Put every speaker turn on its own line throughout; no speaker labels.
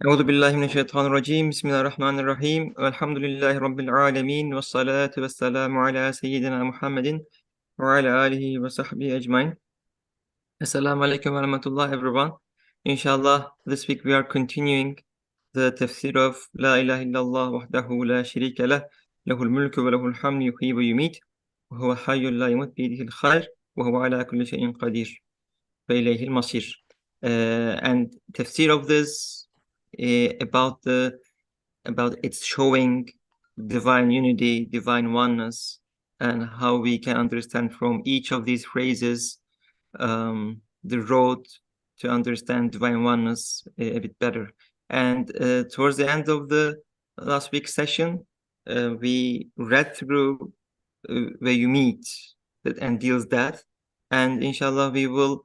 أعوذ بالله من الشيطان الرجيم بسم الله الرحمن الرحيم والحمد لله رب العالمين والصلاة والسلام على سيدنا محمد وعلى آله وصحبه أجمعين. Assalamu alaikum wa rahmatullah everyone. Inshallah, this week we are continuing the tafsir of La ilaha illallah wahdahu la sharika lah lahul mulku wa lahul hamdu yuhyi wa yumit wa huwa hayyun la yamut biyadihi al-khair wa huwa ala kulli shay'in qadir wa ilayhi al-masir. And tafsir of this about its showing divine unity, divine oneness, and how we can understand from each of these phrases the road to understand divine oneness a bit better. And towards the end of the last week's session, we read through where you meet and deals that, and inshallah we will.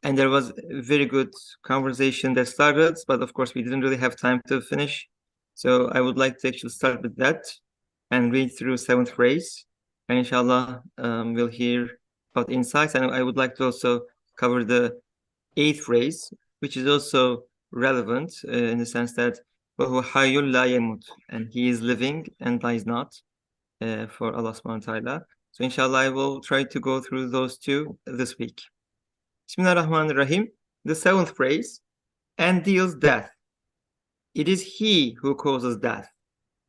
And there was a very good conversation that started, but of course we didn't really have time to finish. So I would like to actually start with that and read through seventh phrase, and inshallah we'll hear about insights. And I would like to also cover the eighth phrase, which is also relevant in the sense that وَهُوَ حَيٌّ لَا يَمُوتُ, and he is living and dies not, for Allah subhanahu wa ta'ala. So inshallah I will try to go through those two this week. Bismillah ar-Rahman ar-Rahim. The seventh phrase, and deals death. It is he who causes death.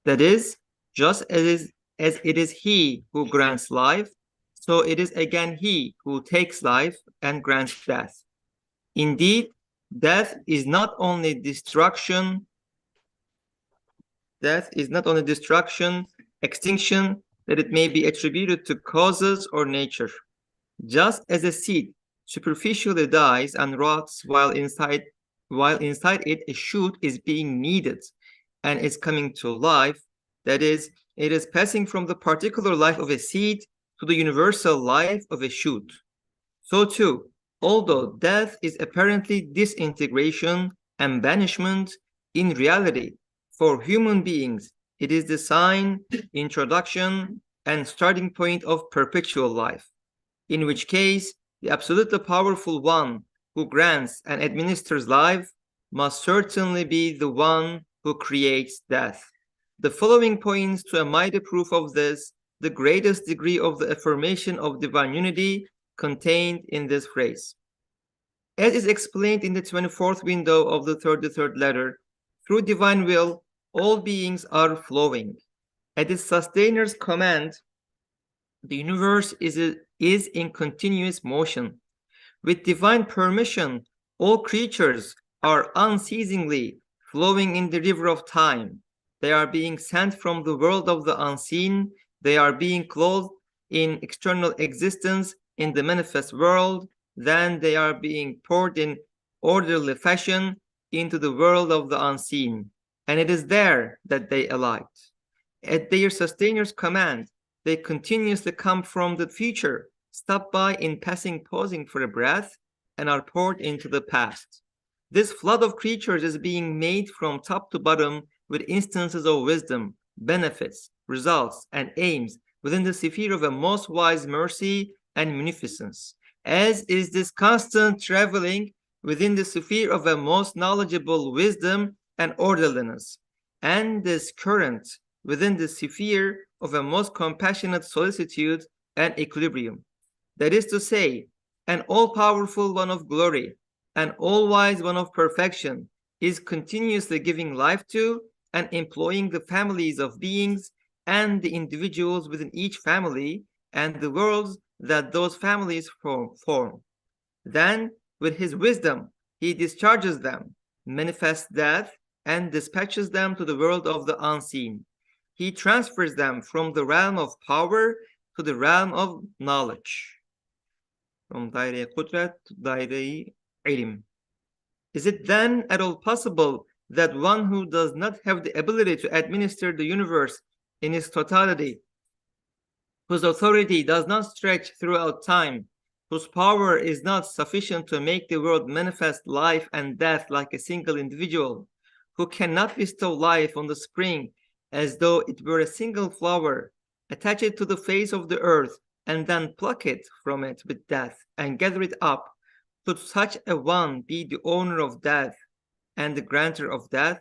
That is, just as it is he who grants life, so it is again he who takes life and grants death. Indeed, death is not only destruction, extinction, that it may be attributed to causes or nature. Just as a seed superficially dies and rots while inside it a shoot is being kneaded and is coming to life, that is, it is passing from the particular life of a seed to the universal life of a shoot. So too, although death is apparently disintegration and banishment, in reality, for human beings, it is the sign, introduction, and starting point of perpetual life, in which case the absolutely powerful one who grants and administers life must certainly be the one who creates death. The following points to a mighty proof of this, the greatest degree of the affirmation of divine unity contained in this phrase. As is explained in the 24th window of the 33rd letter, through divine will, all beings are flowing. At its sustainer command, the universe is in continuous motion. With divine permission, all creatures are unceasingly flowing in the river of time. They are being sent from the world of the unseen. They are being clothed in external existence in the manifest world. Then they are being poured in orderly fashion into the world of the unseen. And it is there that they alight. At their sustainer's command, they continuously come from the future, stop by in passing, pausing for a breath, and are poured into the past. This flood of creatures is being made from top to bottom with instances of wisdom, benefits, results, and aims within the sphere of a most wise mercy and munificence, as is this constant traveling within the sphere of a most knowledgeable wisdom and orderliness, and this current within the sphere of a most compassionate solicitude and equilibrium. That is to say, an all-powerful one of glory, an all-wise one of perfection, is continuously giving life to and employing the families of beings and the individuals within each family and the worlds that those families form. Then, with his wisdom, he discharges them, manifests death, and dispatches them to the world of the unseen. He transfers them from the realm of power to the realm of knowledge. From daire-i Qudret to daire-i Ilm. Is it then at all possible that one who does not have the ability to administer the universe in its totality, whose authority does not stretch throughout time, whose power is not sufficient to make the world manifest life and death like a single individual, who cannot bestow life on the spring as though it were a single flower, attach it to the face of the earth, and then pluck it from it with death and gather it up, could such a one be the owner of death, and the grantor of death?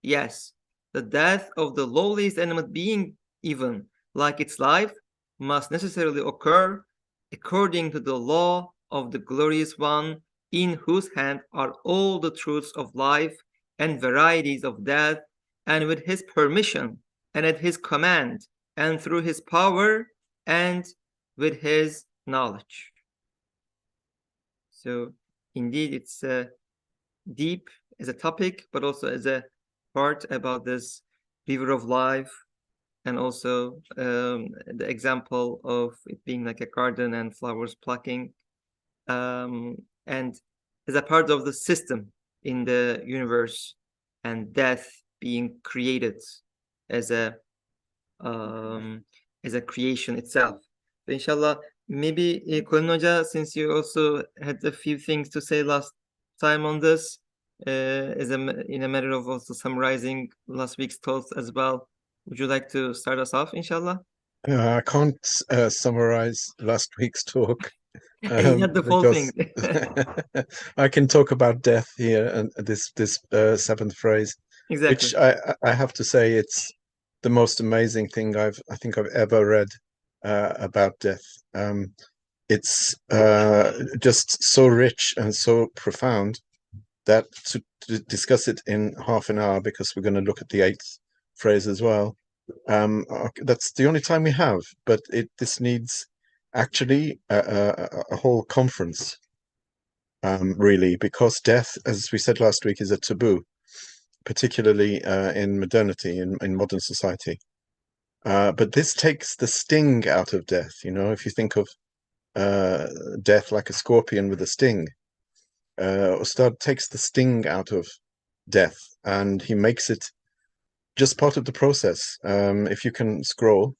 Yes, the death of the lowliest animate being, even like its life, must necessarily occur according to the law of the glorious one, in whose hand are all the truths of life and varieties of death, and with his permission, and at his command, and through his power, and with his knowledge. So indeed, it's deep as a topic, but also as a part about this river of life, and also the example of it being like a garden and flowers plucking, and as a part of the system in the universe, and death being created as a creation itself. So inshallah, maybe Kulin Hoca, since you also had a few things to say last time on this, in a matter of also summarizing last week's thoughts as well, would you like to start us off, inshallah?
I can't summarize last week's talk
Not the full thing.
because I can talk about death here and this seventh phrase,
Exactly.
which I have to say it's the most amazing thing I think I've ever read about death. It's just so rich and so profound that to discuss it in half an hour, because we're going to look at the eighth phrase as well. That's the only time we have, but this needs actually a whole conference, really, because death, as we said last week, is a taboo, particularly in modernity, in modern society. But this takes the sting out of death. You know, if you think of death like a scorpion with a sting, Ustad takes the sting out of death, and he makes it just part of the process. If you can scroll,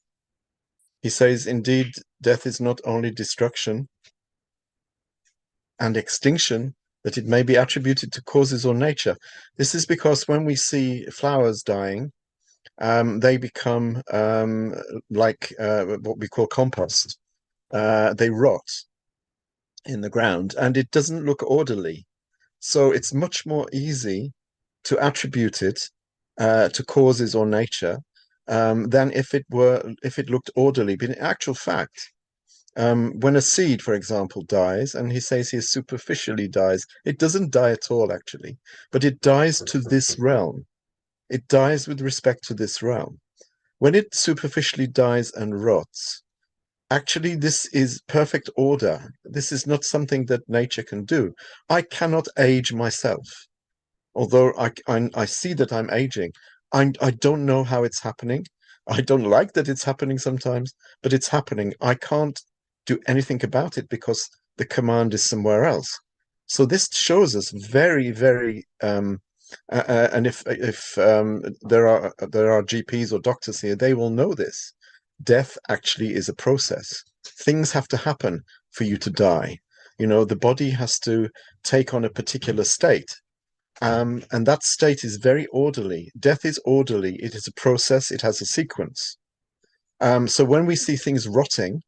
he says, indeed, death is not only destruction and extinction, that it may be attributed to causes or nature. This is because when we see flowers dying, they become like what we call compost. They rot in the ground, and it doesn't look orderly. So it's much more easy to attribute it to causes or nature than if it looked orderly. But in actual fact, when a seed, for example, dies, and he says he superficially dies, it doesn't die at all, actually, but it dies to this realm. It dies with respect to this realm. When it superficially dies and rots, actually, this is perfect order. This is not something that nature can do. I cannot age myself. Although I see that I'm aging, I don't know how it's happening. I don't like that it's happening sometimes, but it's happening. I can't do anything about it because the command is somewhere else. So this shows us very, very, and if there are GPs or doctors here, they will know this. Death actually is a process. Things have to happen for you to die. You know, the body has to take on a particular state. And that state is very orderly. Death is orderly. It is a process. It has a sequence. So when we see things rotting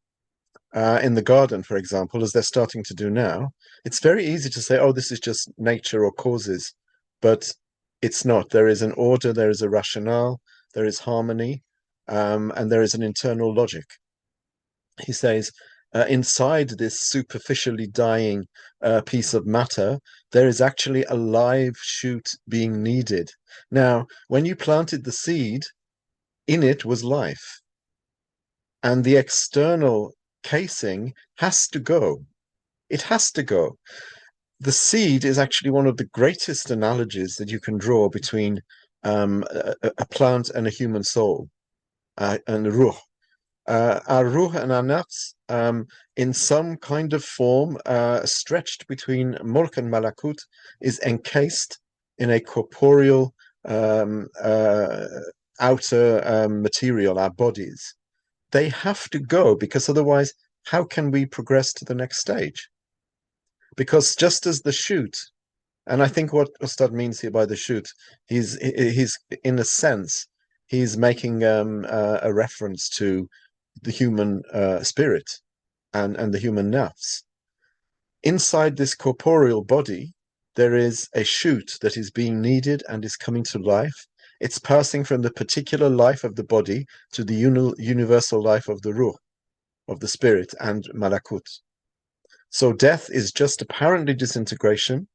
in the garden, for example, as they're starting to do now, it's very easy to say, oh, this is just nature or causes. But it's not. There is an order, there is a rationale, there is harmony, and there is an internal logic. He says, inside this superficially dying piece of matter, there is actually a live shoot being needed. Now, when you planted the seed, in it was life. And the external casing has to go. It has to go. The seed is actually one of the greatest analogies that you can draw between a plant and a human soul, and ruh. Our ruh and our nafs, in some kind of form, stretched between mulk and malakut, is encased in a corporeal outer material, our bodies. They have to go, because otherwise, how can we progress to the next stage? Because just as the shoot, and I think what Ustad means here by the shoot, he's in a sense, he's making a reference to the human spirit and the human nafs. Inside this corporeal body, there is a shoot that is being needed and is coming to life. It's passing from the particular life of the body to the universal life of the ruh, of the spirit, and malakut. So death is just apparently disintegration.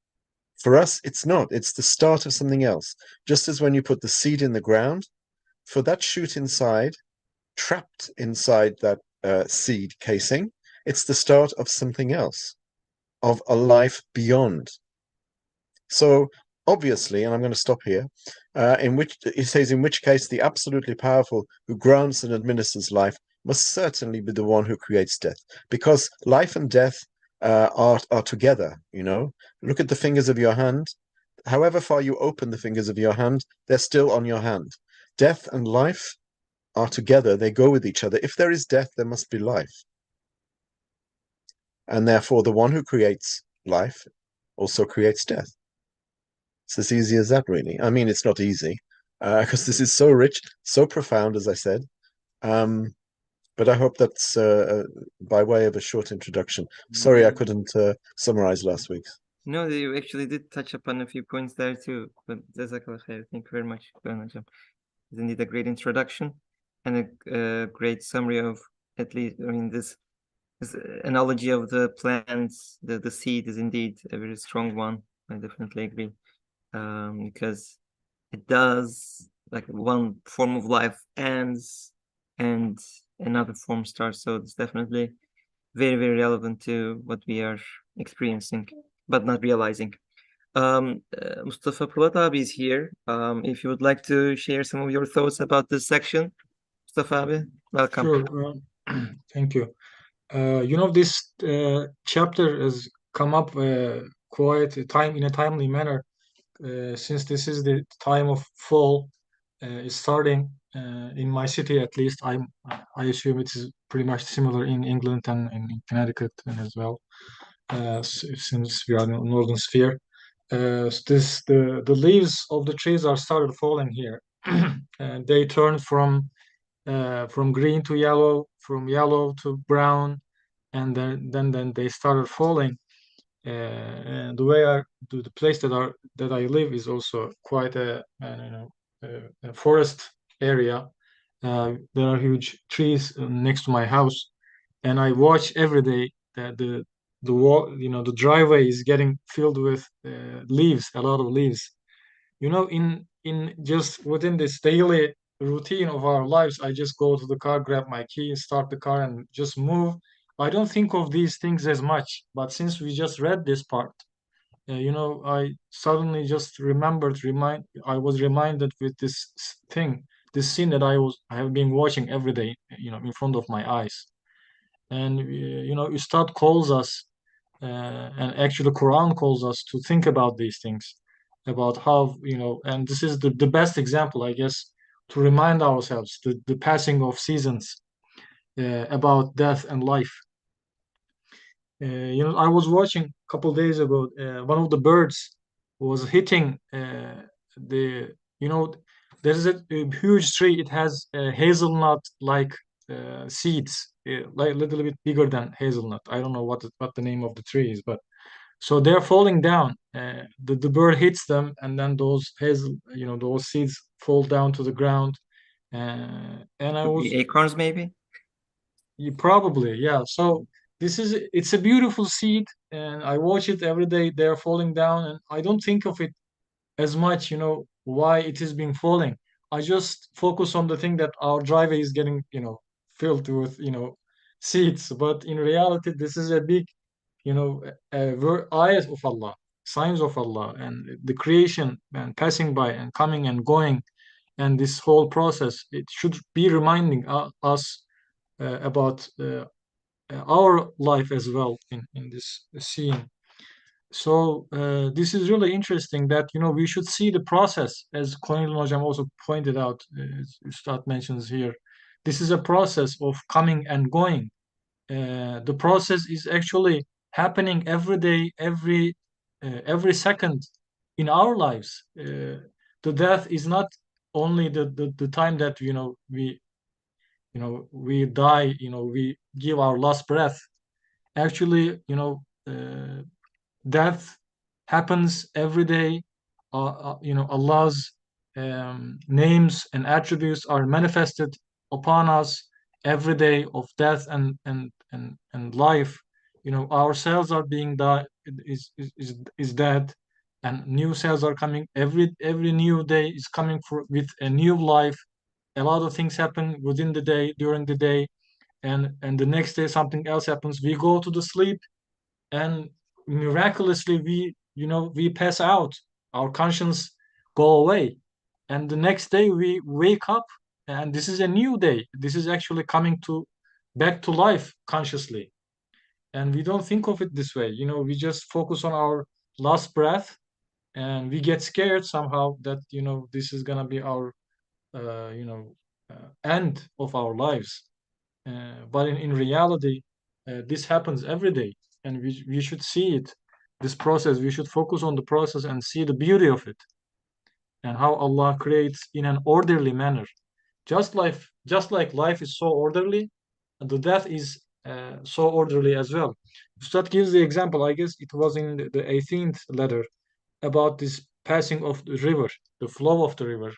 For us, it's not. It's the start of something else. Just as when you put the seed in the ground, for that shoot inside, trapped inside that seed casing, it's the start of something else, of a life beyond. So obviously, and I'm going to stop here, in which it says, in which case the absolutely powerful who grants and administers life must certainly be the one who creates death, because life and death are together. Look at the fingers of your hand. However far you open the fingers of your hand, they're still on your hand. Death and life are together. They go with each other. If there is death, there must be life. And therefore, the one who creates life also creates death. It's as easy as that, really. I mean, it's not easy, because this is so rich, so profound, as I said. But I hope that's by way of a short introduction. Sorry, I couldn't summarize last week's.
No, you actually did touch upon a few points there too. But Jazakallah khair. Thank you very much. It's indeed a great introduction and a great summary of, at least, I mean, this analogy of the plants, the seed is indeed a very strong one. I definitely agree. Because it does, like, one form of life ends and another form starts. So it's definitely very, very relevant to what we are experiencing, but not realizing. Mustafa Polat abi is here. If you would like to share some of your thoughts about this section, Mustafa abi, welcome.
Sure. Thank you. This chapter has come up quite in a timely manner, since this is the time of fall is starting in my city. At least I assume it is pretty much similar in England and in Connecticut and as well, since we are in the northern sphere. The leaves of the trees are started falling here, and they turn from green to yellow, from yellow to brown, and then they started falling. And the place that I live is also quite a forest area. There are huge trees next to my house, and I watch every day that the wall, the driveway is getting filled with leaves, a lot of leaves. In just within this daily routine of our lives, I just go to the car, grab my key, start the car, and just move. I don't think of these things as much, but since we just read this part, I suddenly just I was reminded with this scene that I have been watching every day, in front of my eyes. And Ustad calls us, and actually Quran calls us to think about these things, about how, and this is the best example, I guess, to remind ourselves the passing of seasons, about death and life. I was watching a couple days ago, one of the birds was hitting the, there is a huge tree. It has hazelnut like seeds, like a little bit bigger than hazelnut. I don't know what the name of the tree is, but so they're falling down. The bird hits them, and then those seeds fall down to the ground. And I
Could
was
be acorns, maybe.
Probably, yeah. So it's a beautiful seed, and I watch it every day. They're falling down, and I don't think of it as much, why it is being falling. I just focus on the thing that our driveway is getting, filled with, seeds. But in reality, this is a big, ayat of Allah, signs of Allah, and the creation and passing by and coming and going, and this whole process. It should be reminding us about our life as well in this scene. So this is really interesting that we should see the process, as Cornel Hocam also pointed out, as Ustad mentions here. This is a process of coming and going. The process is actually happening every day, every second in our lives. The death is not only the time that we die, we give our last breath. Actually, death happens every day. Allah's names and attributes are manifested upon us every day of death and life. Our cells are being died is dead, and new cells are coming every new day is coming with a new life. A lot of things happen within the day, during the day, and the next day something else happens. We go to the sleep, and miraculously we pass out. Our conscience go away, and the next day we wake up, and this is a new day. This is actually coming to back to life consciously, and we don't think of it this way. We just focus on our last breath, and we get scared somehow that this is gonna be our end of our lives. But in reality, this happens every day, and we should see it, this process. We should focus on the process and see the beauty of it, and how Allah creates in an orderly manner. Just like life is so orderly, the death is so orderly as well. Ustad gives the example, I guess it was in the 18th letter, about this passing of the river, the flow of the river,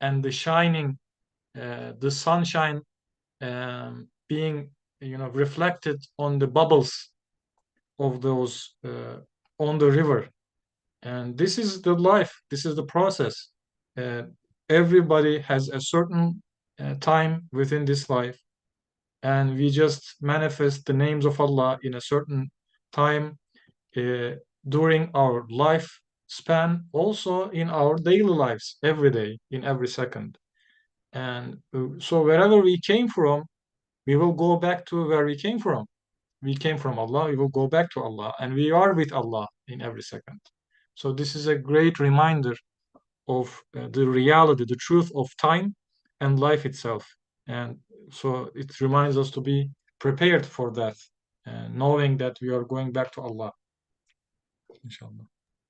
and the sunshine being reflected on the bubbles of those on the river. And this is the life, this is the process. uh, Everybody has a certain time within this life, and we just manifest the names of Allah in a certain time during our life span, also in our daily lives, every day, in every second. And so wherever we came from, we will go back to where we came from. We came from Allah, we will go back to Allah, and we are with Allah in every second. So this is a great reminder of the reality, the truth of time and life itself. And so it reminds us to be prepared for that, knowing that we are going back to Allah. Inshallah.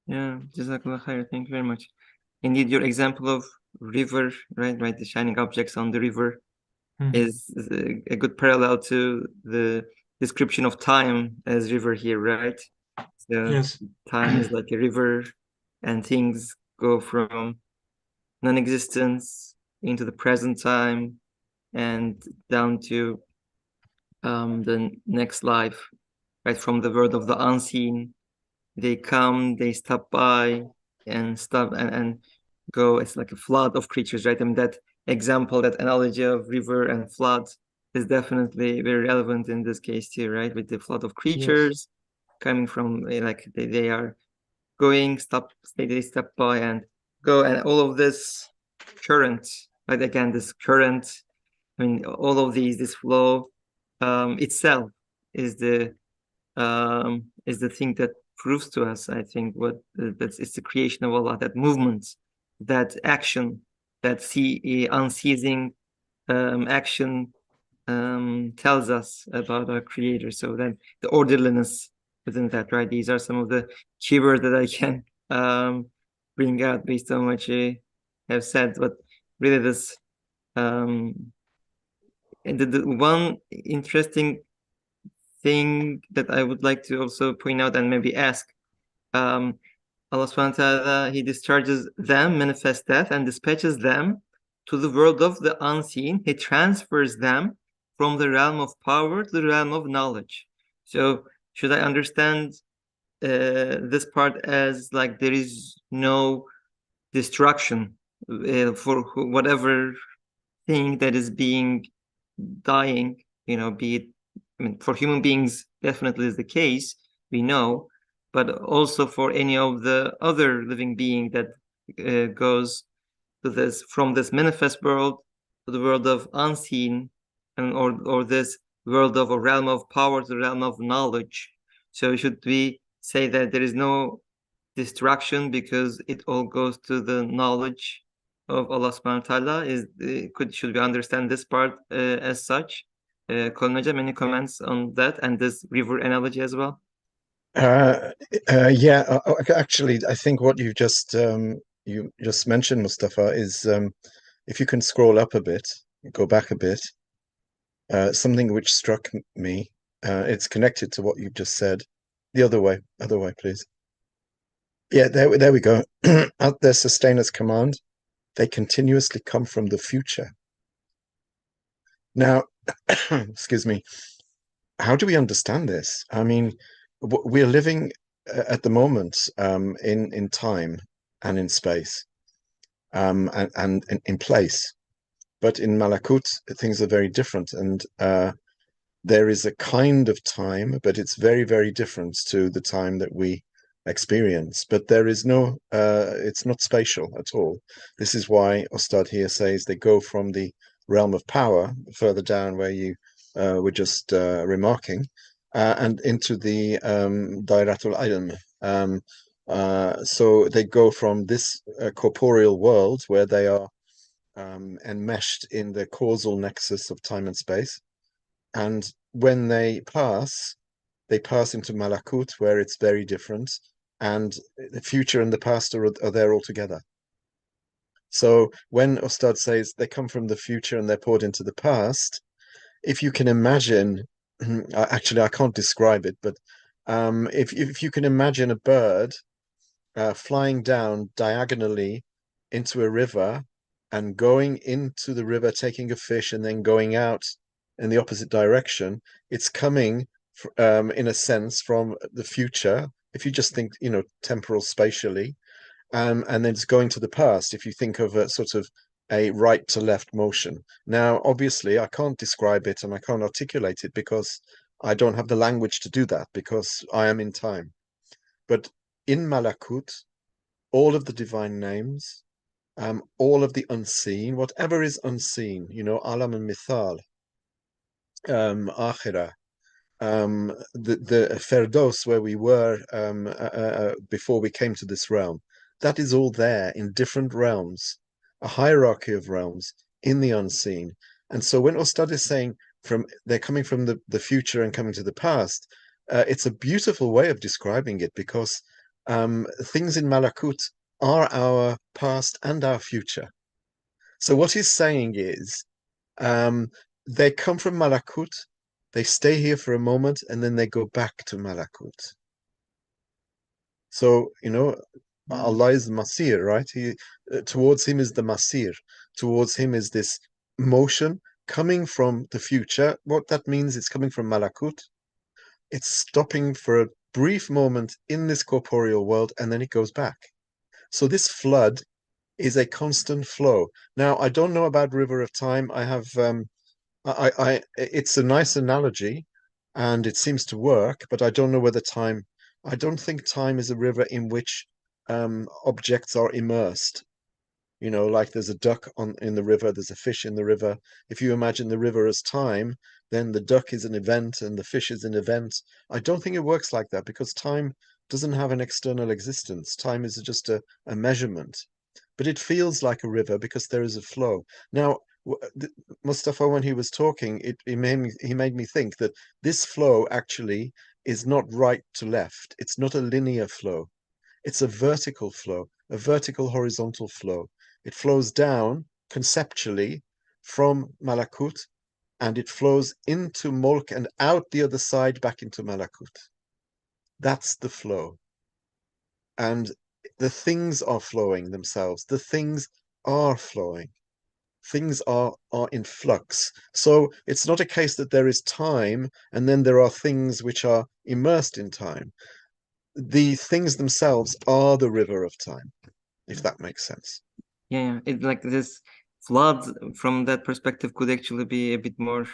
Yeah, Jazakallah khair. Thank you very much. Indeed, your example of river, right, the shining objects on the river is a good parallel to the description of time as river here, right? So
Yes.
time is like a river, and things go from non-existence into the present time and down to the next life, right? From the world of the unseen, they come, they stop by and stop and go. It's like a flood of creatures, right? I mean, that example, that analogy of river and flood is definitely very relevant in this case too, right? With the flood of creatures coming from, like they are going, they stop by and go, and all of this current, right? Again, this current, I mean, all of this flow itself is the thing that proves to us, I think, what it's the creation of Allah, that movement, that action, that unceasing action tells us about our Creator. So then the orderliness within that, right? These are some of the keywords that I can bring out based on what you have said. But really, this and the one interesting thing that I would like to also point out and maybe ask, Allah subhanahu wa ta'ala, He discharges them, manifests death, and dispatches them to the world of the unseen. He transfers them from the realm of power to the realm of knowledge. So should I understand this part as like there is no destruction for whatever thing that is being dying, be it, I mean, for human beings, definitely is the case, we know, but also for any of the other living being that goes to from this manifest world to the world of unseen, and or this world of a realm of power to the realm of knowledge. So should we say that there is no destruction because it all goes to the knowledge of Allah subhanahu wa ta'ala? Should we understand this part as such? Kolmecem, any comments on that and this river analogy as well?
Yeah, actually, I think what you just mentioned, Mustafa, is if you can scroll up a bit, go back a bit, something which struck me. It's connected to what you've just said. The other way, please. Yeah, there we go. At their sustainer's command, they continuously come from the future. Now, excuse me, how do we understand this? I mean, we're living at the moment in time and in space and in place. But in Malakut, things are very different. And there is a kind of time, but it's very, very different to the time that we experience. But there is no, it's not spatial at all. This is why Ostad here says they go from the realm of power, further down where you were just remarking, and into the Dairatul Ilm. So they go from this corporeal world where they are enmeshed in the causal nexus of time and space. And when they pass into Malakut, where it's very different, and the future and the past are there all together. So when Ustad says they come from the future and they're poured into the past, if you can imagine, actually I can't describe it, but if you can imagine a bird flying down diagonally into a river and going into the river, taking a fish, and then going out in the opposite direction, it's coming in a sense from the future. If you just think, temporal spatially, and then it's going to the past. If you think of a sort of a right to left motion. Now, obviously, I can't describe it and I can't articulate it because I don't have the language to do that because I am in time. But in Malakut, all of the divine names, all of the unseen, whatever is unseen, Alam and Mithal, Akhirah, the Ferdos where we were before we came to this realm, that is all there in different realms, a hierarchy of realms in the unseen. And so when Ustad is saying they're coming from the future and coming to the past, it's a beautiful way of describing it because things in Malakut are our past and our future. So what he's saying is they come from Malakut, they stay here for a moment, and then they go back to Malakut. So, Allah is the Masir, right? Towards him is the Masir. Towards him is this motion coming from the future. What that means, it's coming from Malakut. It's stopping for a brief moment in this corporeal world, and then it goes back. So this flood is a constant flow. Now, I don't know about River of Time. I have it's a nice analogy and it seems to work, but I don't know whether I don't think time is a river in which objects are immersed. Like there's a duck in the river, there's a fish in the river. If you imagine the river as time, then the duck is an event and the fish is an event. I don't think it works like that because time doesn't have an external existence. Time is just a measurement. But it feels like a river because there is a flow. Now, Mustafa, when he was talking, he made me think that this flow actually is not right to left. It's not a linear flow. It's a vertical flow, a vertical horizontal flow. It flows down conceptually from Malakut and it flows into Mulk and out the other side back into Malakut. That's the flow. And the things are flowing themselves. The things are flowing. Things are in flux. So it's not a case that there is time and then there are things which are immersed in time. The things themselves are the river of time, if that makes sense.
Yeah, it's like this flood from that perspective could actually be a bit more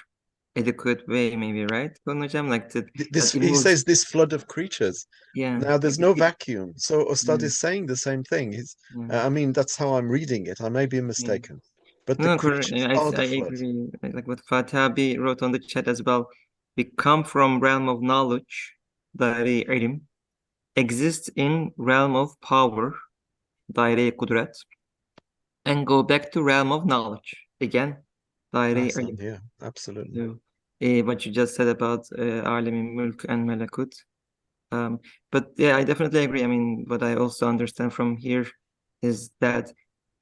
adequate way, maybe, right? Like
he says this flood of creatures.
Yeah.
Now there's no vacuum. So Ustad is saying the same thing. I mean, that's how I'm reading it. I may be mistaken. But the creatures are the flood.
Agree. Like what Fatabi wrote on the chat as well. We come from realm of knowledge, daire ilim, exist in realm of power, daire kudret, and go back to realm of knowledge again, daire ilim.
Yeah, absolutely.
What you just said about Alem Mulk and Malakut. But yeah, I definitely agree. I mean, what I also understand from here is that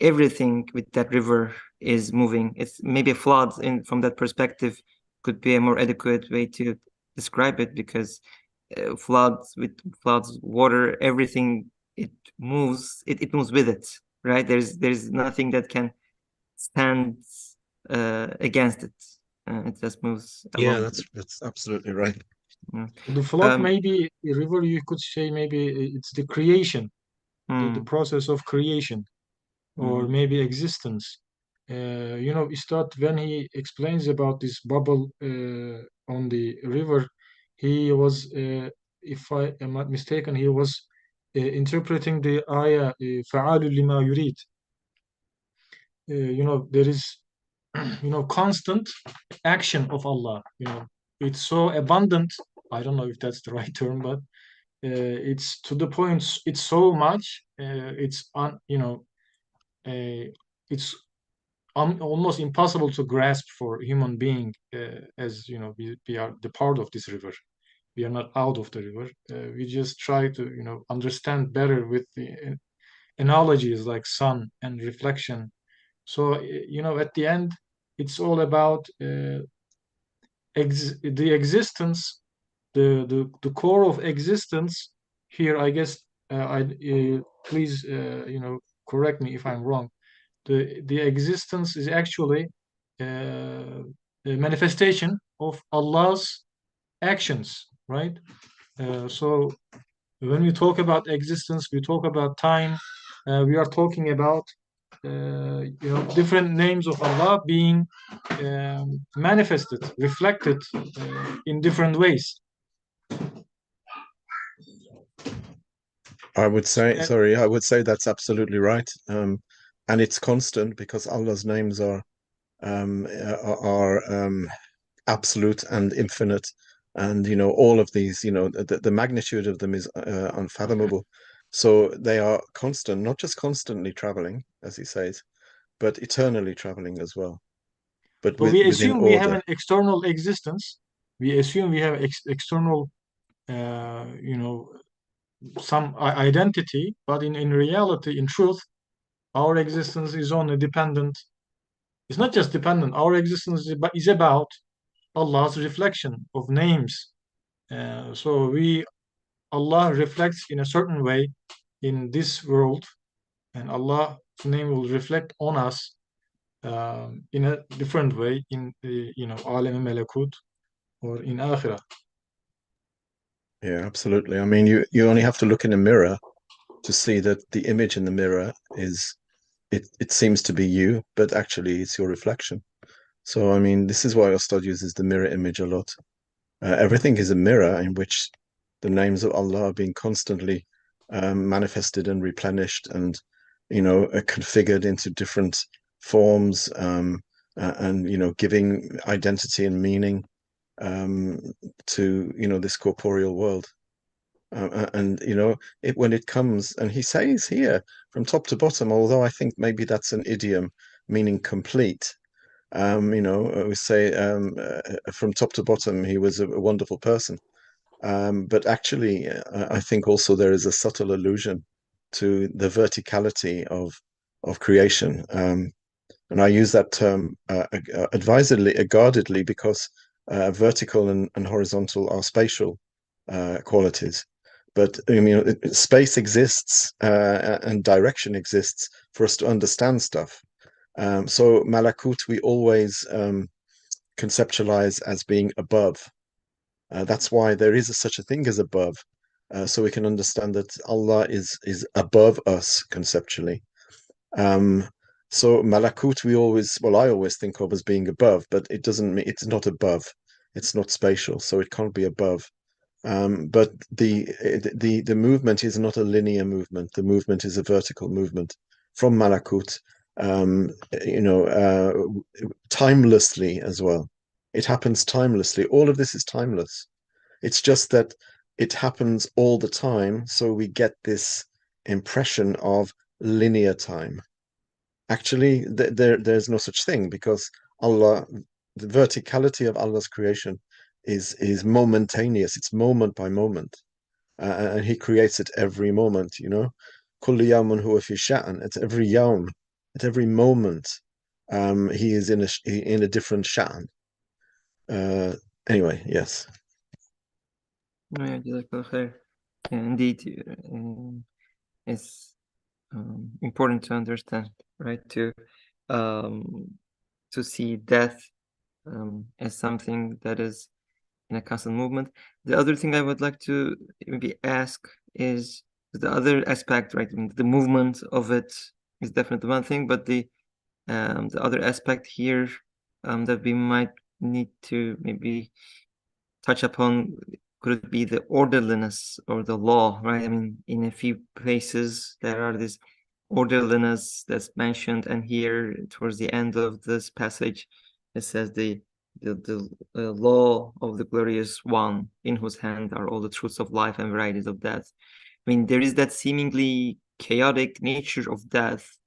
everything with that river is moving. It's maybe a flood from that perspective could be a more adequate way to describe it because floods, water, everything it moves. It moves with it, right? There's nothing that can stand against it. It just moves
Yeah,
along with it.
that's absolutely right.
The flood,
Um,
maybe a river, you could say maybe it's the creation, the
mm,
process of creation, or
mm,
maybe existence. You know, Ustad, when he explains about this bubble on the river, he was, if I am not mistaken, he was interpreting the ayah, فَعَالٌ لِمَا يُرِيدُ. You know, there is, you know, constant action of Allah. You know, it's so abundant. I don't know if that's the right term, but it's to the point. It's so much. You know, it's almost impossible to grasp for human being. As you know, we are the part of this river. We are not out of the river. We just try to, you know, understand better with the analogies like sun and reflection. So, you know, at the end, it's all about the existence, the core of existence. Here, I guess, please, you know, correct me if I'm wrong. The existence is actually a manifestation of Allah's actions, right? So when we talk about existence, we talk about time. We are talking about you know, different names of Allah being manifested, reflected in different ways.
I would
So,
say, sorry, I would say that's absolutely right. And it's constant because Allah's names are absolute and infinite, and you know all of these, you know, the magnitude of them is unfathomable. So they are constant, not just constantly traveling, as he says, but eternally traveling as well. But
so we
within
assume we have
order.
an external existence. We assume we have external, you know, some identity, but in reality, in truth, our existence is only dependent. It's not just dependent. Our existence is about Allah's reflection of names. So Allah reflects in a certain way in this world, and Allah's name will reflect on us in a different way in the, you know, Alam Malakut or in Akhirah.
Yeah, absolutely. I mean, you only have to look in a mirror to see that the image in the mirror is it seems to be you, but actually it's your reflection. So I mean, this is why Ustad uses the mirror image a lot. Everything is a mirror in which the names of Allah are being constantly manifested and replenished, and you know, configured into different forms, and you know, giving identity and meaning um, to, you know, this corporeal world. And you know, when it comes, and he says here from top to bottom, although I think maybe that's an idiom meaning complete. You know, we say from top to bottom, he was a wonderful person. But actually, I think also there is a subtle allusion to the verticality of creation. And I use that term advisedly, guardedly, because vertical and horizontal are spatial qualities. But I mean, space exists and direction exists for us to understand stuff. So Malakut we always conceptualize as being above. That's why there is such a thing as above, so we can understand that Allah is above us conceptually. Um, so Malakut I always think of as being above, but it doesn't mean it's not above. It's not spatial, so it can't be above. But the movement is not a linear movement. The movement is a vertical movement from Malakut, you know, timelessly as well. It happens timelessly. All of this is timeless. It's just that it happens all the time, so we get this impression of linear time. Actually, there's no such thing, because Allah, the verticality of Allah's creation is momentaneous. It's moment by moment, and He creates it every moment. You know, kulli yawmun huwa fi sha'n. It's every yawm, at every moment. He is in a different sha'n. Anyway, yes.
yeah, Jazakallah khair. Yeah, indeed. is important to understand, right? To see death as something that is in a constant movement. The other thing I would like to maybe ask is the other aspect, right? I mean, the movement of it is definitely one thing, but the other aspect here that we might need to maybe touch upon, could it be the orderliness or the law, right? I mean, in a few places there are this orderliness that's mentioned, and here towards the end of this passage, it says the law of the glorious one, in whose hand are all the truths of life and varieties of death. I mean, there is that seemingly chaotic nature of death.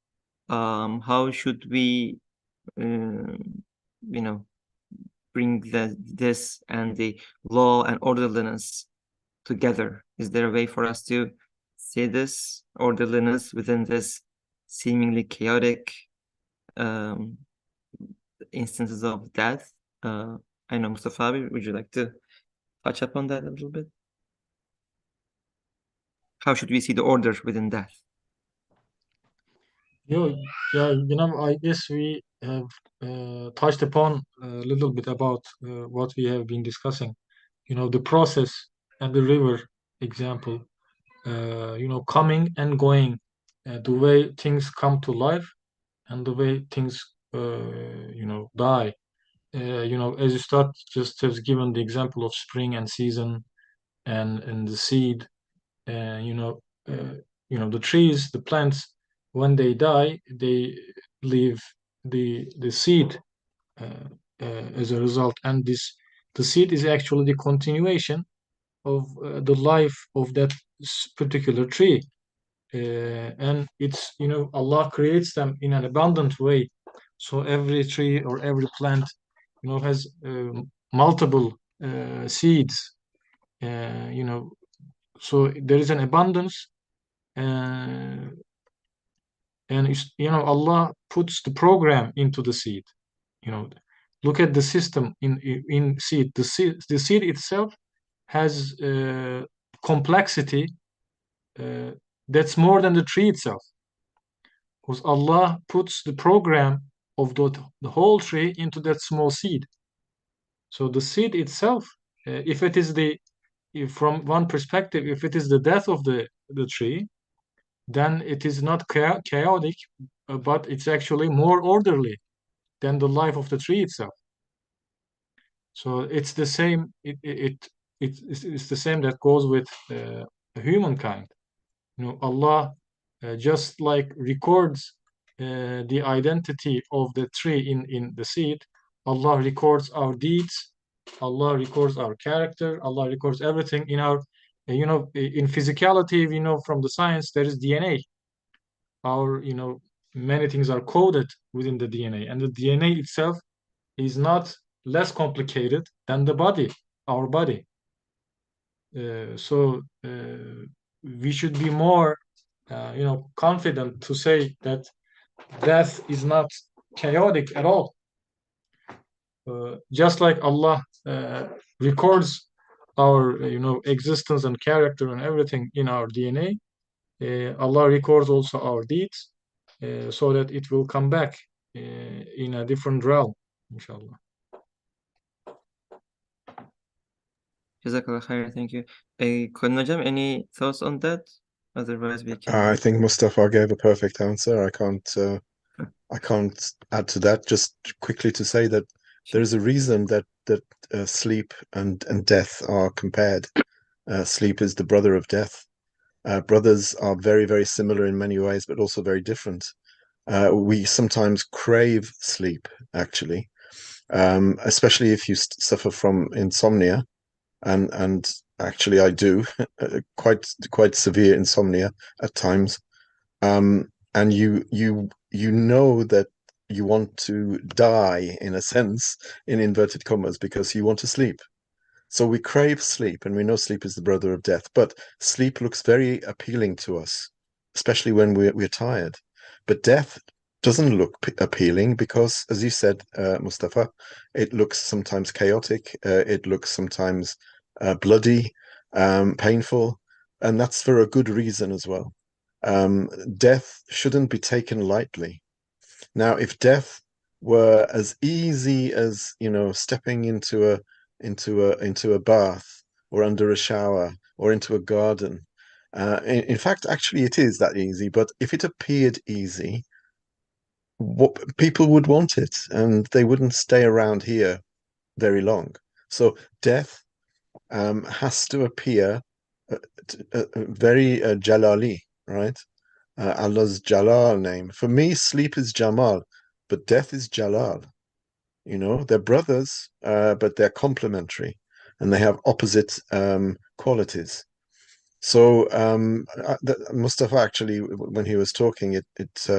How should we, bring this and the law and orderliness together? Is there a way for us to see this orderliness within this seemingly chaotic instances of death? I know, Mustafa, would you like to touch upon that a little bit? How should we see the order within death?
Yeah, I guess we have touched upon a little bit about what we have been discussing. The process and the river example, coming and going, the way things come to life and the way things, die. As you start, just has given the example of spring and season and the seed, uh, you know, uh, the trees, the plants, when they die, they leave the seed as a result, and the seed is actually the continuation of the life of that particular tree, and it's Allah creates them in an abundant way, so every tree or every plant has multiple seeds, uh, you know so there is an abundance, uh, and Allah puts the program into the seed. Look at the system in seed. The seed itself has complexity that's more than the tree itself, because Allah puts the program of the whole tree into that small seed. So the seed itself, if it is if from one perspective, if it is the death of the tree, then it is not chaotic, but it's actually more orderly than the life of the tree itself. So it's the same. It's the same that goes with humankind. Allah just like records the identity of the tree in the seed. Allah records our deeds. Allah records our character. Allah records everything in our, in physicality. We know from the science there is DNA. Our, many things are coded within the DNA, and the DNA itself is not less complicated than the body, our body. So we should be more, confident to say that death is not chaotic at all. Just like Allah records our, existence and character and everything in our DNA, Allah records also our deeds, so that it will come back in a different realm, inshallah.
Jazakallah khair, thank you. Khalid Najam, any thoughts on that? Otherwise, we can.
I think Mustafa gave a perfect answer. I can't add to that. Just quickly to say that there is a reason that sleep and death are compared. Sleep is the brother of death. Brothers are very, very similar in many ways, but also very different. We sometimes crave sleep, actually, especially if you suffer from insomnia, and actually I do quite severe insomnia at times. And you know that you want to die, in a sense, in inverted commas, because you want to sleep. So we crave sleep, and we know sleep is the brother of death. But sleep looks very appealing to us, especially when we're tired. But death doesn't look appealing because, as you said, Mustafa, it looks sometimes chaotic. It looks sometimes bloody, painful, and that's for a good reason as well. death shouldn't be taken lightly. Now, if death were as easy as, you know, stepping into a bath or under a shower or into a garden, in fact, actually, it is that easy. But if it appeared easy, people would want it, and they wouldn't stay around here very long. So death has to appear very Jalali, right? Allah's Jalal name. For me, sleep is Jamal, but death is Jalal. You know, they're brothers, but they're complementary, and they have opposite qualities. So Mustafa actually, when he was talking, it's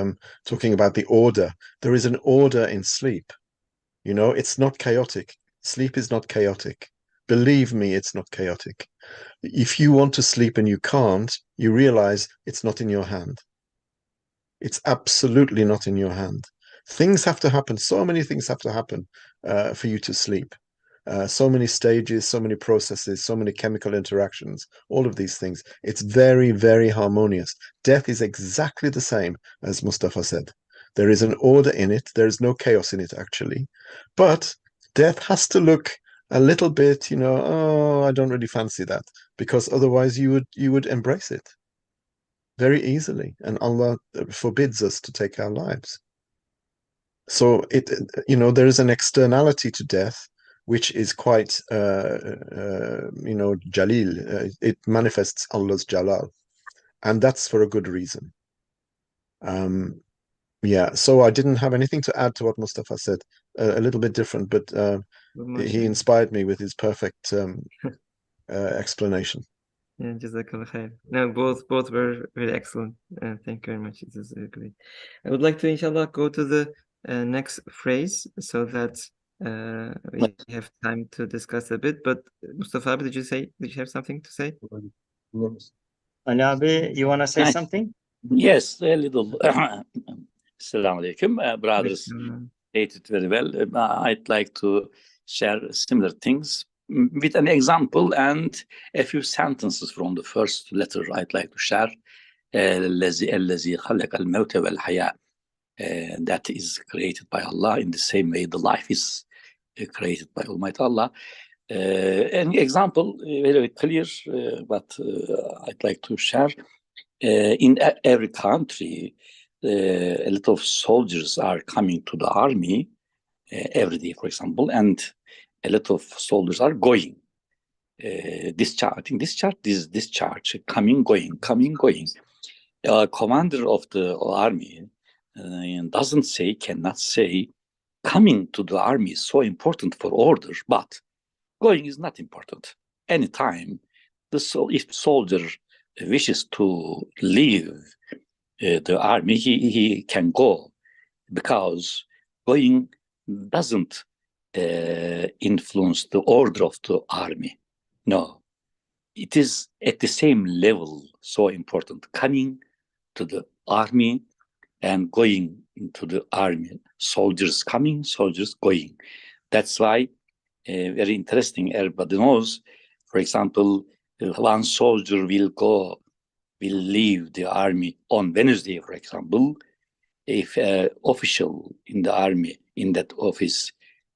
talking about the order. There is an order in sleep. You know, it's not chaotic. Sleep is not chaotic. Believe me, it's not chaotic. If you want to sleep and you can't, you realize it's not in your hand. It's absolutely not in your hand. Things have to happen. So many things have to happen for you to sleep. So many stages, so many processes, so many chemical interactions, all of these things. It's very, very harmonious. Death is exactly the same as Mustafa said. There is an order in it. There is no chaos in it, actually. But death has to look a little bit, you know, oh, I don't really fancy that, because otherwise you would embrace it very easily, and Allah forbids us to take our lives. So you know, there is an externality to death which is quite, you know, Jalil. It manifests Allah's Jalal, and that's for a good reason. Yeah, so I didn't have anything to add to what Mustafa said. A little bit different, but he inspired me with his perfect explanation.
Yeah, Jazakallah khair. No, both were very excellent. Thank you very much. It is great. I would like to, inshallah, go to the next phrase so that we have time to discuss a bit. But Mustafa, did you have something to say?
Ali abi, you want to say something?
Yes, a little. Assalamu alaikum, brothers. Stated very well. I'd like to share similar things with an example and a few sentences from the first letter. I'd like to share. الذي خلق الموت والحياة. That is created by Allah in the same way the life is created by Almighty Allah. An example, very clear, but I'd like to share. In every country, a lot of soldiers are coming to the army every day, for example, and a lot of soldiers are going. Discharge, coming, going. Commander of the army cannot say, coming to the army is so important for order, but going is not important. Anytime if soldier wishes to leave the army, he can go, because going doesn't influence the order of the army. No, it is at the same level so important. Coming to the army and going to the army. Soldiers coming, soldiers going. That's why very interesting. Everybody knows, for example, one soldier will leave the army on Wednesday, for example. If an official in the army, in that office,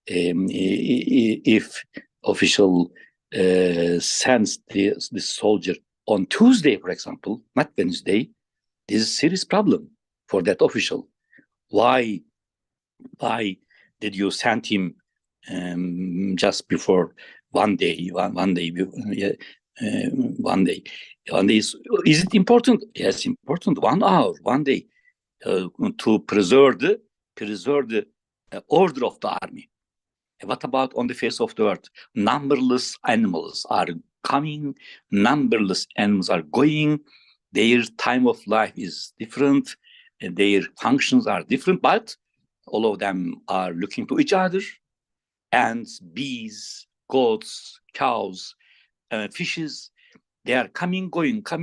if official sends the soldier on Tuesday, for example, not Wednesday, this is a serious problem for that official. Why did you send him just before one day? One day. Is it important? Yes, important. 1 hour, 1 day, to preserve the order of the army. What about on the face of the earth? Numberless animals are coming, numberless animals are going. Their time of life is different, and their functions are different, but all of them are looking to each other. Ants, bees, goats, cows, fishes, they are coming, going. To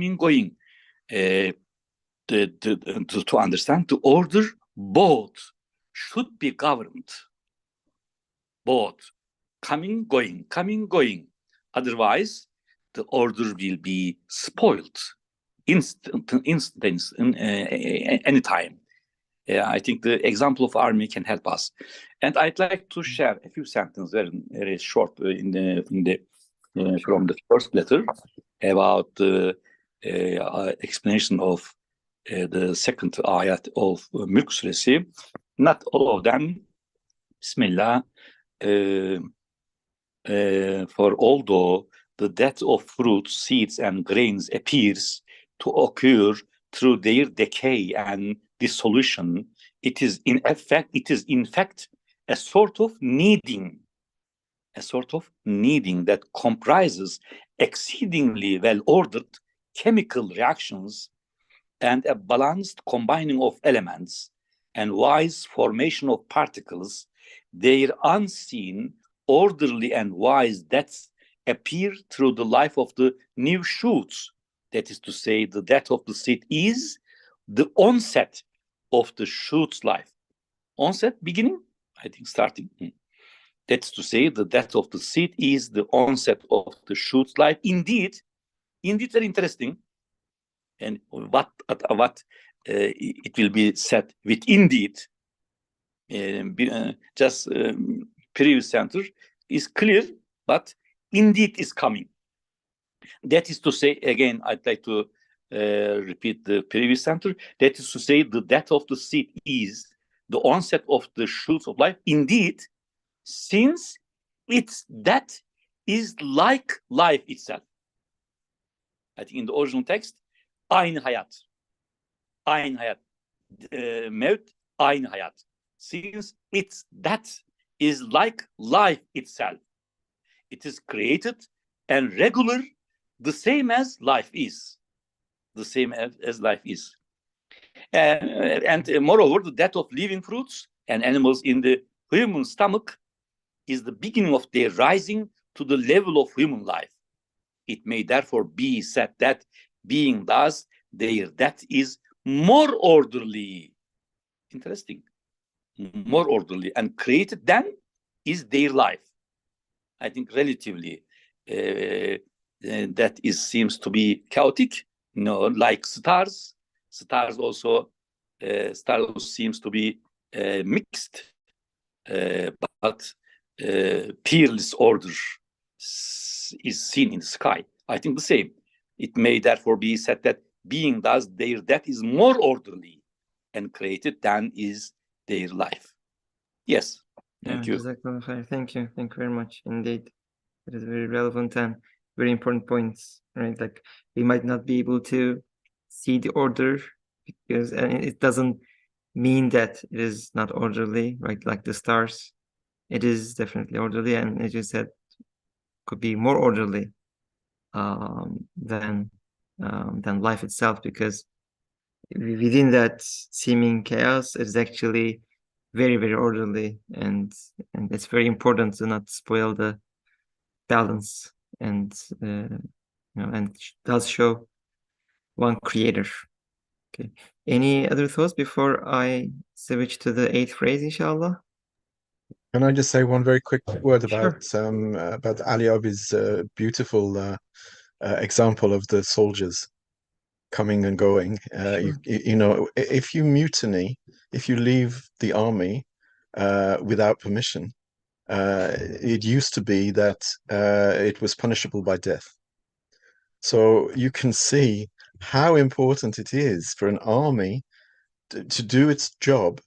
understand the order, both should be governed. Both coming, going. Otherwise, the order will be spoiled. instance in any time. I think the example of army can help us. And I'd like to share a few sentences, very short, from the first letter about the explanation of the second ayat of Mulk Suresi. Not all of them. Bismillah. For although the death of fruits, seeds, and grains appears to occur through their decay and dissolution, it is in fact a sort of kneading that comprises exceedingly well-ordered chemical reactions and a balanced combining of elements and wise formation of particles. Their unseen, orderly, and wise deaths appear through the life of the new shoots. That is to say, the death of the seed is the onset of the shoot's life. Onset, beginning? I think starting. That's to say, the death of the seed is the onset of the shoot's life. Indeed, very interesting. And what it will be said with indeed, previous center is clear, but indeed is coming. That is to say, again, I'd like to repeat the previous center. That is to say, the death of the seed is the onset of the shoots of life. Indeed, since its death is like life itself. I think in the original text, aynı hayat. Aynı hayat. Mevt, aynı hayat. Since its death is like life itself. It is created and regular, the same as life is. The same as life is. And moreover, the death of living fruits and animals in the human stomach is the beginning of their rising to the level of human life. It may therefore be said that being thus, their death is more orderly. Interesting. More orderly and created than is their life. I think relatively that seems to be chaotic. No, like stars. Stars also seems to be mixed, but peerless order is seen in the sky. I think the same. It may therefore be said that being thus, their death is more orderly and created than is their life. Yes. Thank you.
Thank you. Thank you very much. Indeed. It is very relevant and very important points, right? Like we might not be able to see the order because it doesn't mean that it is not orderly, right? Like the stars, it is definitely orderly, and as you said, could be more orderly than life itself, because within that seeming chaos, it's actually very, very orderly, and it's very important to not spoil the balance, and and does show one creator. Okay. Any other thoughts before I switch to the 8th phrase, inshallah?
Can I just say one very quick word
Sure.
about Ali Abi's beautiful example of the soldiers coming and going?
Sure.
You know, if you mutiny, if you leave the army without permission, it used to be that it was punishable by death. So you can see how important it is for an army to do its job.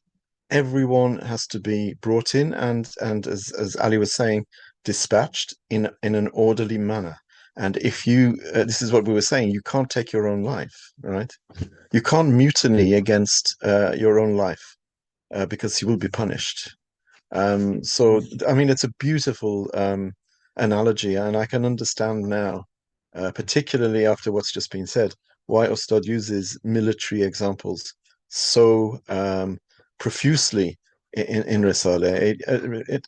Everyone has to be brought in and as Ali was saying, dispatched in an orderly manner. And if you, this is what we were saying, you can't take your own life, right? You can't mutiny against your own life because you will be punished. So, I mean, it's a beautiful analogy, and I can understand now, particularly after what's just been said, why Ustad uses military examples so profusely in Risale.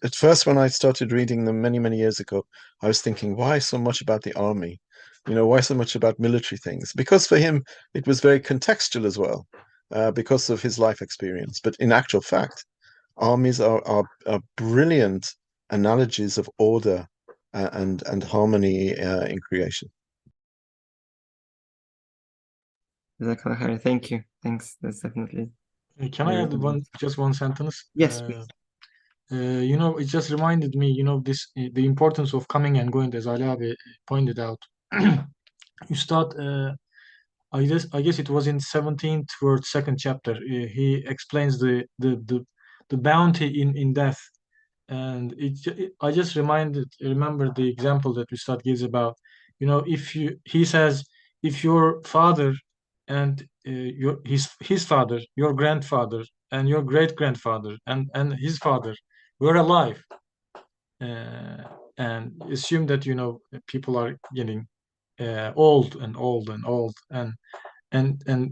At first, when I started reading them many years ago, I was thinking, why so much about the army? You know, why so much about military things? Because for him, it was very contextual as well, because of his life experience. But in actual fact, armies are brilliant analogies of order and harmony in creation.
Jazakallah khair. Thank you. Thanks. That's definitely.
Can I
very
add
good.
just one sentence?
Yes, please.
It just reminded me, the importance of coming and going, as Ali abi pointed out. You start, I guess it was in 17th word, second chapter. He explains the bounty in death, and I just remember the example that Ustad gives about, he says, if your father and his father, your grandfather, and your great grandfather, and his father were alive, and assume that people are getting old and old and old, and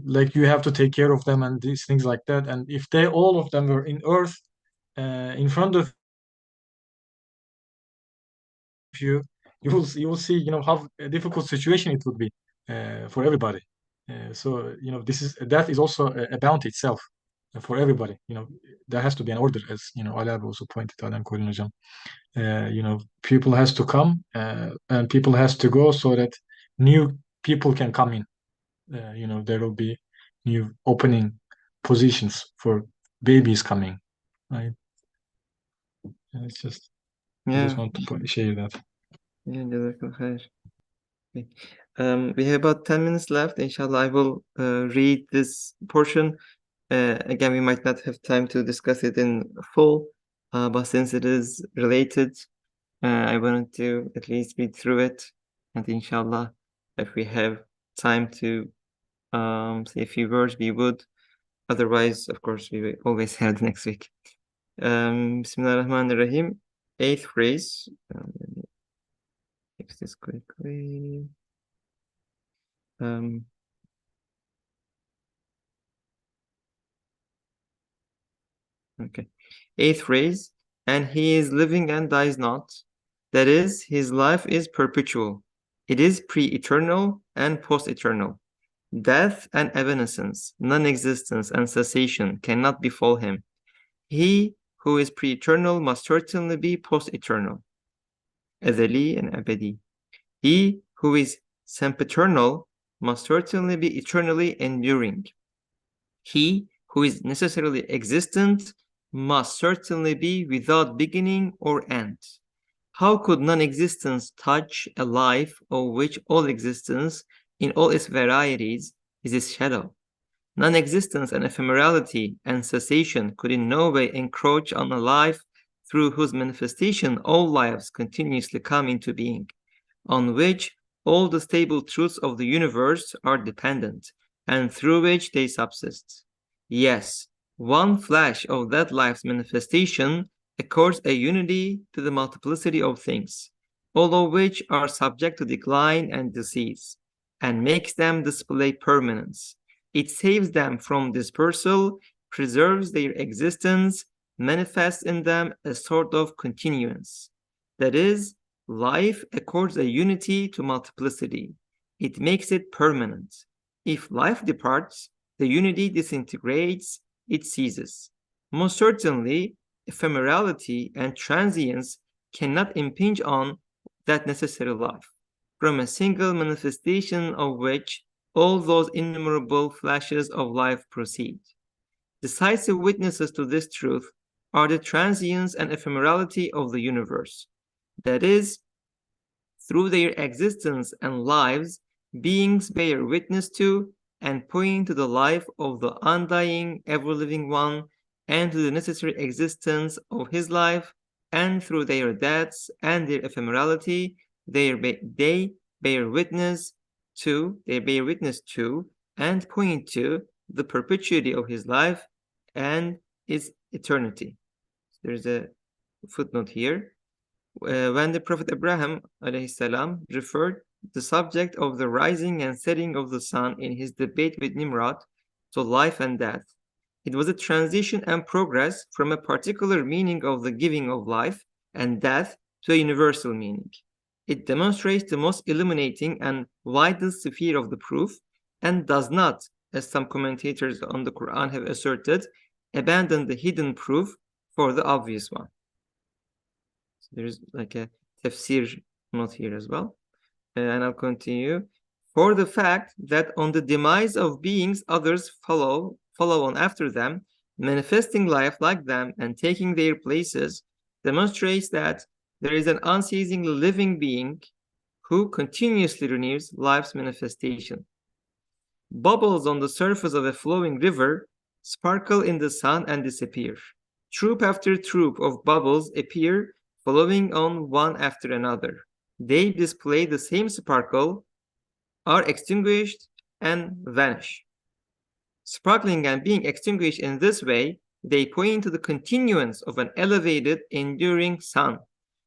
like you have to take care of them and these things like that, and if all of them were in earth, in front of you, you will see how a difficult situation it would be for everybody. So death is also a bounty itself for everybody. There has to be an order, as Ali also pointed out, and Colin Hocam. People has to come, and people has to go, so that new people can come in. There will be new opening positions for babies coming, right? And it's just I
Yeah.
just want to share that.
Yeah, Jazakallah khair. Okay. We have about 10 minutes left. Inshallah, I will read this portion. Again, we might not have time to discuss it in full, but since it is related, I wanted to at least read through it. And inshallah, if we have time to say a few words, we would. Otherwise, of course, we will always have next week. Bismillahirrahmanirrahim. 8th phrase. Let me fix this quickly. Okay. 8th phrase. And he is living and dies not. That is, his life is perpetual. It is pre-eternal and post-eternal. Death and evanescence, non-existence and cessation cannot befall him. He who is pre-eternal must certainly be post-eternal. Azali and abadi. He who is sempiternal must certainly be eternally enduring. He who is necessarily existent must certainly be without beginning or end. How could non-existence touch a life of which all existence, in all its varieties, is its shadow? Non-existence and ephemerality and cessation could in no way encroach on a life through whose manifestation all lives continuously come into being, on which all the stable truths of the universe are dependent, and through which they subsist. Yes, one flash of that life's manifestation accords a unity to the multiplicity of things, all of which are subject to decline and disease, and makes them display permanence. It saves them from dispersal, preserves their existence, manifests in them a sort of continuance. That is, life accords a unity to multiplicity. It makes it permanent. If life departs, the unity disintegrates, it ceases. Most certainly, ephemerality and transience cannot impinge on that necessary life, from a single manifestation of which all those innumerable flashes of life proceed. Decisive witnesses to this truth are the transience and ephemerality of the universe. That is, through their existence and lives, beings bear witness to and point to the life of the undying, ever-living one, and to the necessary existence of his life, and through their deaths and their ephemerality, they bear witness to and point to the perpetuity of his life and its eternity. There's a footnote here. When the Prophet Abraham alayhi referred the subject of the rising and setting of the sun in his debate with Nimrod to life and death, it was a transition and progress from a particular meaning of the giving of life and death to a universal meaning. It demonstrates the most illuminating and widest sphere of the proof, and does not, as some commentators on the Quran have asserted, abandon the hidden proof for the obvious one. So there is like a tafsir note here as well. And I'll continue. For the fact that on the demise of beings others follow on after them, manifesting life like them and taking their places, demonstrates that there is an unceasingly living being who continuously renews life's manifestation. Bubbles on the surface of a flowing river sparkle in the sun and disappear. Troop after troop of bubbles appear, following on one after another. They display the same sparkle, are extinguished, and vanish. Sparkling and being extinguished in this way, they point to the continuance of an elevated, enduring sun.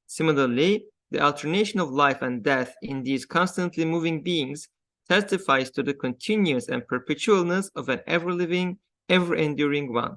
Similarly, the alternation of life and death in these constantly moving beings testifies to the continuous and perpetualness of an ever-living, ever-enduring one.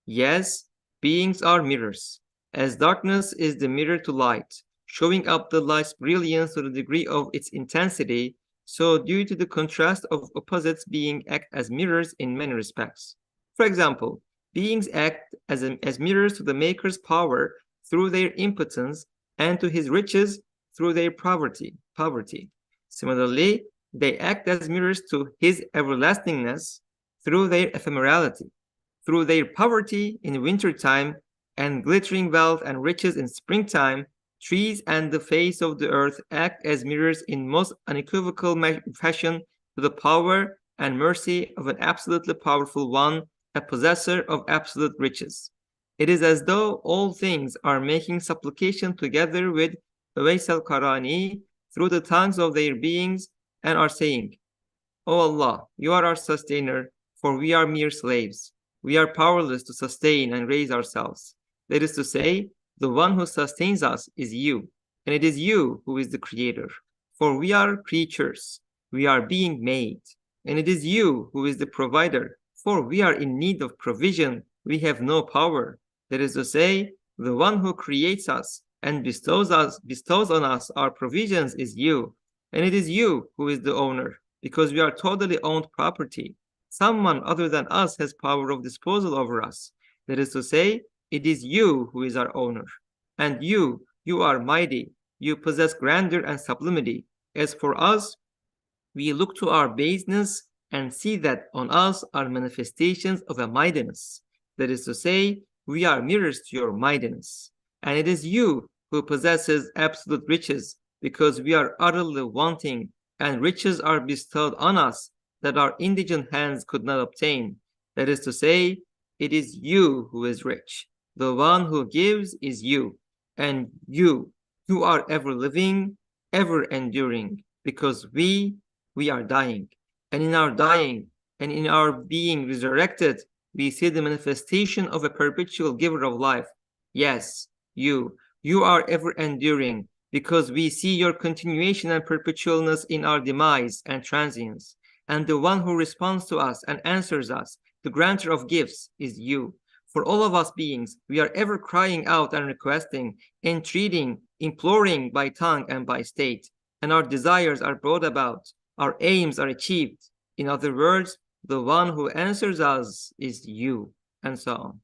Yes, beings are mirrors, as darkness is the mirror to light, showing up the light's brilliance to the degree of its intensity. So due to the contrast of opposites, beings act as mirrors in many respects. For example, beings act as mirrors to the Maker's power through their impotence and to his riches through their poverty. Similarly, they act as mirrors to his everlastingness through their ephemerality, through their poverty in wintertime and glittering wealth and riches in springtime. Trees and the face of the earth act as mirrors in most unequivocal fashion to the power and mercy of an absolutely powerful one, a possessor of absolute riches. It is as though all things are making supplication together with Uwais al-Qarani through the tongues of their beings and are saying, O Allah, you are our sustainer, for we are mere slaves. We are powerless to sustain and raise ourselves. That is to say, the one who sustains us is you, and it is you who is the creator. For we are creatures, we are being made, and it is you who is the provider. For we are in need of provision, we have no power. That is to say, the one who creates us and bestows on us our provisions is you, and it is you who is the owner, because we are totally owned property. Someone other than us has power of disposal over us. That is to say, it is you who is our owner. And you are mighty. You possess grandeur and sublimity. As for us, we look to our baseness and see that on us are manifestations of a mightiness. That is to say, we are mirrors to your mightiness. And it is you who possesses absolute riches, because we are utterly wanting, and riches are bestowed on us that our indigent hands could not obtain. That is to say, it is you who is rich. The one who gives is you, and you are ever living, ever enduring, because we are dying. And in our dying and in our being resurrected, we see the manifestation of a perpetual giver of life. Yes, you are ever enduring, because we see your continuation and perpetualness in our demise and transience. And the one who responds to us and answers us, the granter of gifts, is you. For all of us beings, we are ever crying out and requesting, entreating, imploring by tongue and by state, and our desires are brought about, our aims are achieved. In other words, the one who answers us is you, and so on.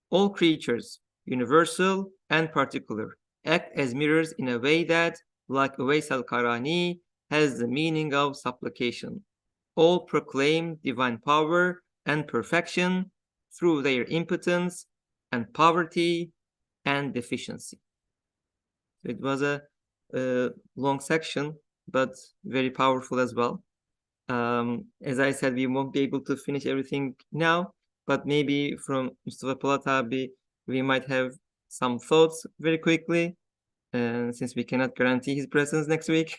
All creatures, universal and particular, act as mirrors in a way that, like Uwais al-Qarani, has the meaning of supplication. All proclaim divine power and perfection through their impotence and poverty and deficiency. It was a long section, but very powerful as well. As I said, we won't be able to finish everything now, but maybe from Mustafa Polat abi, we might have some thoughts very quickly, since we cannot guarantee his presence next week.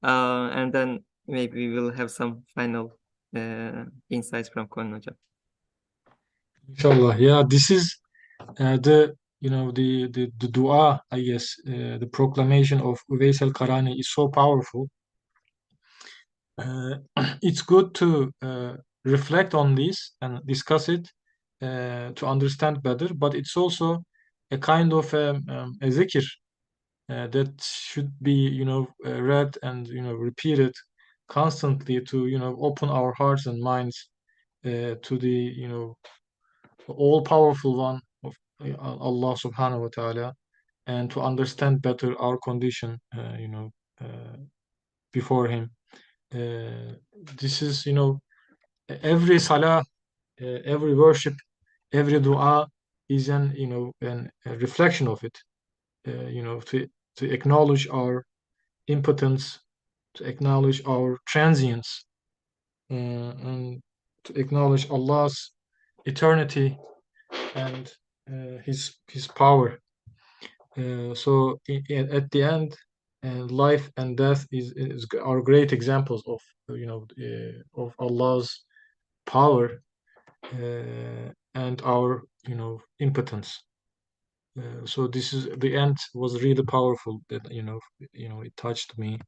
And then maybe we will have some final insights from Konan Hocam.
Inshallah. Yeah, this is the dua, I guess, the proclamation of Uwais al-Qarani is so powerful. It's good to reflect on this and discuss it to understand better, but it's also a kind of a zikr that should be, read and, repeated constantly to, open our hearts and minds to the, all-powerful one of Allah subhanahu wa ta'ala, and to understand better our condition, before him. This is, every salah, every worship, every dua is a reflection of it. To acknowledge our impotence, to acknowledge our transience, and to acknowledge Allah's eternity and His power. So at the end, life and death are great examples of of Allah's power and our impotence. So this is the end was really powerful. That it touched me.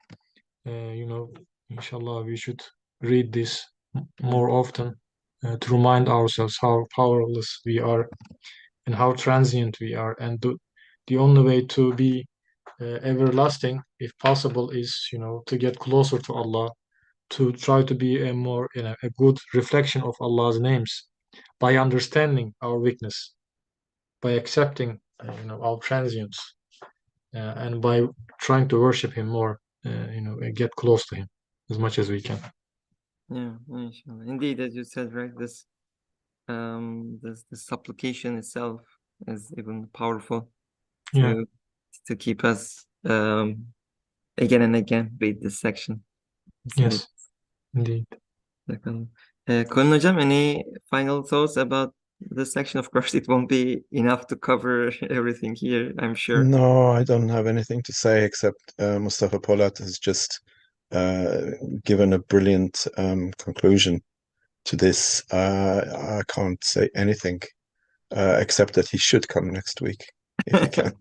Inshallah, we should read this more often to remind ourselves how powerless we are and how transient we are, and the only way to be everlasting, if possible, is to get closer to Allah, to try to be a more a good reflection of Allah's names by understanding our weakness, by accepting our transience, and by trying to worship Him more, and get close to Him as much as we can.
Yeah, inshallah. Indeed, as you said, right, this supplication itself is even powerful to keep us again and again read this section.
Yes, indeed.
Colin Hocam, any final thoughts about this section? Of course, it won't be enough to cover everything here, I'm sure.
No, I don't have anything to say except Mustafa Polat has just given a brilliant conclusion to this. I can't say anything except that he should come next week if he can.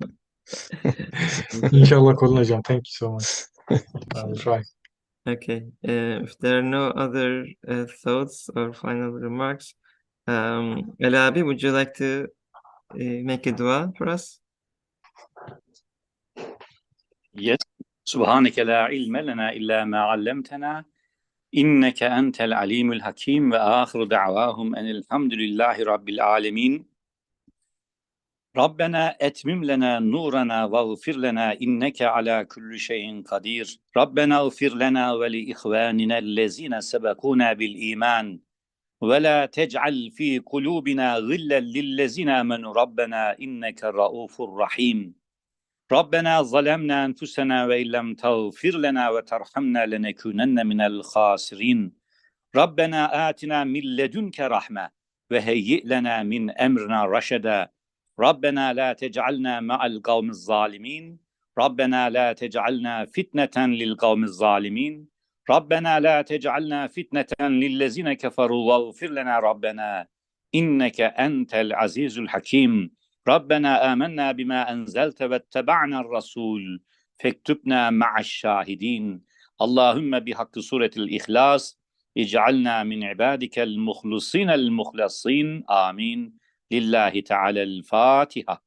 Inshallah, Colin Hocam, thank you so much. I will try.
Okay, if there are no other thoughts or final remarks, Ali Abi, would you like to make a dua for us?
Yes. سبحانك لا علم لنا إلا ما علمتنا إنك أنت العليم الحكيم وآخر دعواهم أن الحمد لله رب العالمين ربنا أتمم لنا نورنا واغفر لنا إنك على كل شيء قدير ربنا اغفر لنا ولإخواننا الذين سبقونا بالإيمان ولا تجعل في قلوبنا غلا للذين آمنوا ربنا إنك رؤوف رحيم ربنا ظلمنا أنفسنا وإن لم تغفر لنا وترحمنا لنكونن من الخاسرين ربنا آتنا من لدنك رحمة وهيئ لنا من أمرنا رشدا ربنا لا تجعلنا مع القوم الظالمين ربنا لا تجعلنا فتنة للقوم الظالمين ربنا لا تجعلنا فتنة للذين كفروا واغفر لنا ربنا إنك أنت العزيز الحكيم ربنا آمنا بما أنزلت واتبعنا الرسول فاكتبنا مع الشاهدين اللهم بحق سورة الإخلاص اجعلنا من عبادك المخلصين المخلصين آمين لله تعالى الفاتحة